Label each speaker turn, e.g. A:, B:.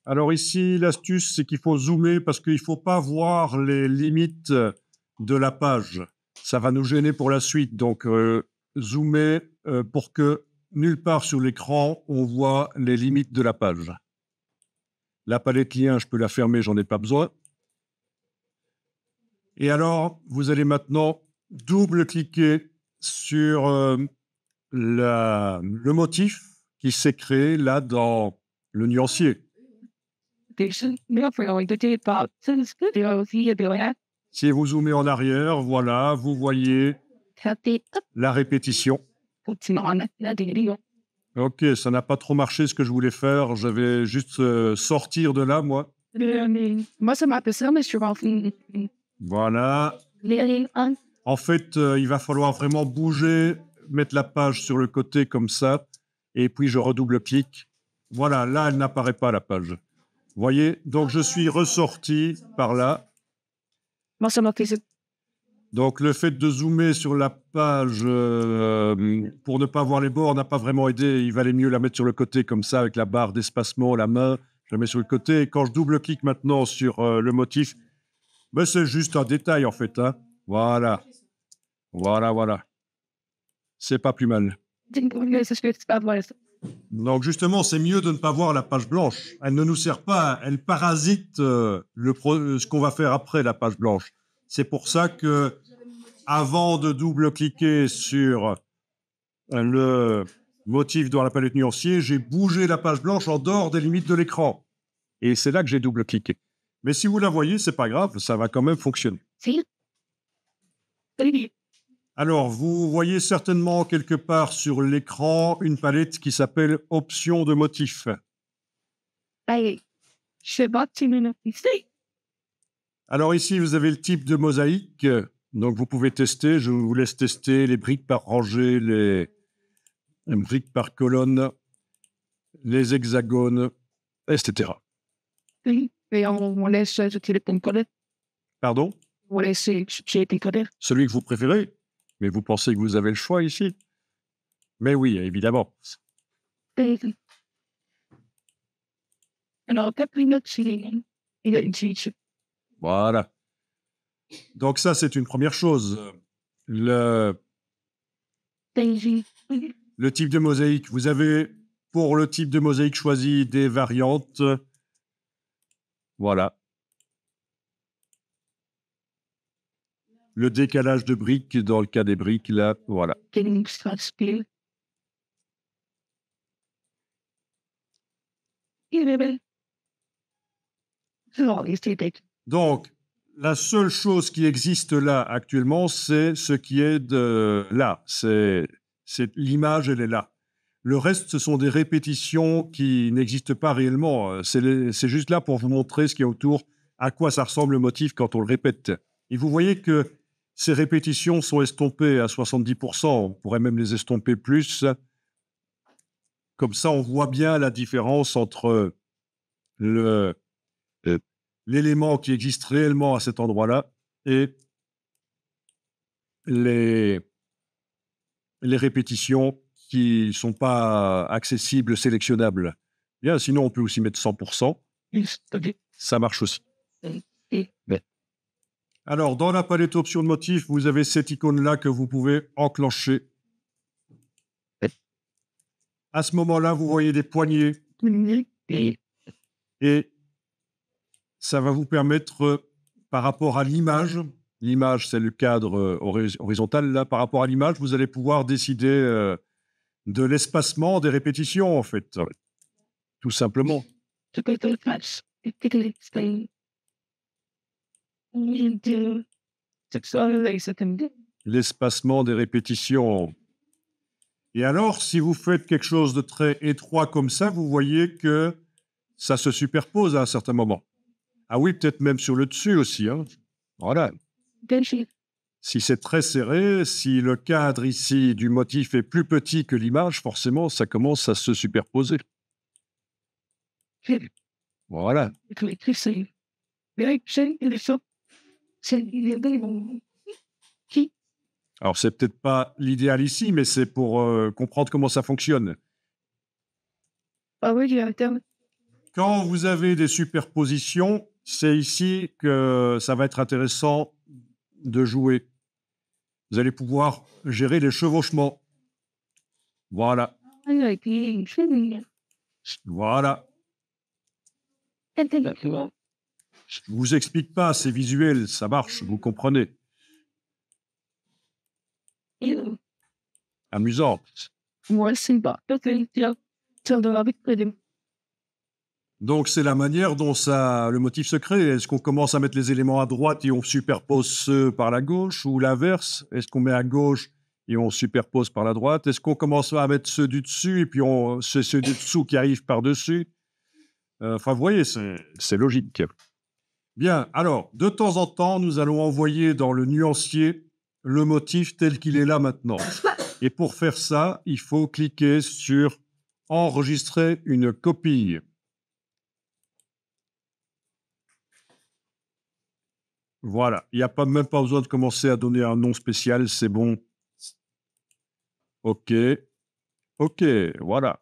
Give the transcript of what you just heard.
A: Alors ici, l'astuce, c'est qu'il faut zoomer parce qu'il ne faut pas voir les limites de la page. Ça va nous gêner pour la suite. Donc, zoomer pour que nulle part sur l'écran, on voit les limites de la page. La palette lien, je peux la fermer, j'en ai pas besoin. Et alors, vous allez maintenant double-cliquer sur le motif qui s'est créé là dans le nuancier. Si vous zoomez en arrière, voilà, vous voyez la répétition. Ok, ça n'a pas trop marché ce que je voulais faire. Je vais juste sortir de là, moi.
B: Moi, ça m'a passé, mais je suis rentré.
A: Voilà. En fait, il va falloir vraiment bouger, mettre la page sur le côté comme ça, et puis je redouble-clique. Voilà, là, elle n'apparaît pas, la page. Vous voyez? Donc, je suis ressorti par là.
B: Moi, ça m'a fait.
A: Donc, le fait de zoomer sur la page pour ne pas voir les bords n'a pas vraiment aidé. Il valait mieux la mettre sur le côté comme ça, avec la barre d'espacement, la main. Je la mets sur le côté. Et quand je double-clique maintenant sur le motif, ben, c'est juste un détail, en fait. Hein. Voilà. Voilà, voilà. C'est pas plus mal. Donc, justement, c'est mieux de ne pas voir la page blanche. Elle ne nous sert pas. Elle parasite ce qu'on va faire après la page blanche. C'est pour ça que, avant de double-cliquer sur le motif dans la palette nuancier, j'ai bougé la page blanche en dehors des limites de l'écran. Et c'est là que j'ai double-cliqué. Mais si vous la voyez, c'est pas grave, ça va quand même fonctionner. Alors, vous voyez certainement quelque part sur l'écran une palette qui s'appelle Options de motifs. Alors ici, vous avez le type de mosaïque. Donc, vous pouvez tester. Je vous laisse tester les briques par rangée, les briques par colonne, les hexagones, etc.
B: Et on laisse jeter les pommes.
A: Pardon?
B: On laisse jeter les pommes.
A: Celui que vous préférez? Mais vous pensez que vous avez le choix ici? Mais oui, évidemment.
B: Alors,
A: Voilà. Donc ça, c'est une première chose. Le type de mosaïque. Vous avez, pour le type de mosaïque choisi, des variantes. Voilà. Le décalage de briques, dans le cas des briques, là, voilà. Donc, la seule chose qui existe là actuellement, c'est ce qui est de là. C'est l'image, elle est là. Le reste, ce sont des répétitions qui n'existent pas réellement. C'est juste là pour vous montrer ce qu'il y a autour, à quoi ça ressemble le motif quand on le répète. Et vous voyez que ces répétitions sont estompées à 70%. On pourrait même les estomper plus. Comme ça, on voit bien la différence entre l'élément qui existe réellement à cet endroit-là et les répétitions qui ne sont pas accessibles, sélectionnables. Bien, sinon, on peut aussi mettre 100%. Ça marche aussi. Alors, dans la palette options de motifs, vous avez cette icône-là que vous pouvez enclencher. À ce moment-là, vous voyez des poignées. Et ça va vous permettre, par rapport à l'image, l'image, c'est le cadre horizontal, là, par rapport à l'image, vous allez pouvoir décider de l'espacement des répétitions, en fait. Tout simplement. L'espacement des répétitions. Et alors, si vous faites quelque chose de très étroit comme ça, vous voyez que ça se superpose à un certain moment. Ah oui, peut-être même sur le dessus aussi. Hein. Voilà. Si c'est très serré, si le cadre ici du motif est plus petit que l'image, forcément, ça commence à se superposer. Voilà. Alors, c'est peut-être pas l'idéal ici, mais c'est pour comprendre comment ça fonctionne.
B: Ah oui, directement.
A: Quand vous avez des superpositions, c'est ici que ça va être intéressant de jouer. Vous allez pouvoir gérer les chevauchements. Voilà, voilà. Je vous explique pas, c'est visuel, ça marche, vous comprenez. Amusant. Donc, c'est la manière dont ça, le motif se crée. Est-ce qu'on commence à mettre les éléments à droite et on superpose ceux par la gauche ou l'inverse? Est-ce qu'on met à gauche et on superpose par la droite? Est-ce qu'on commence à mettre ceux du dessus et puis c'est ceux du dessous qui arrivent par-dessus? Enfin, vous voyez, c'est logique. Bien, alors, de temps en temps, nous allons envoyer dans le nuancier le motif tel qu'il est là maintenant. Et pour faire ça, il faut cliquer sur « Enregistrer une copie ». Voilà, il n'y a même pas besoin de commencer à donner un nom spécial, c'est bon. OK, OK, voilà.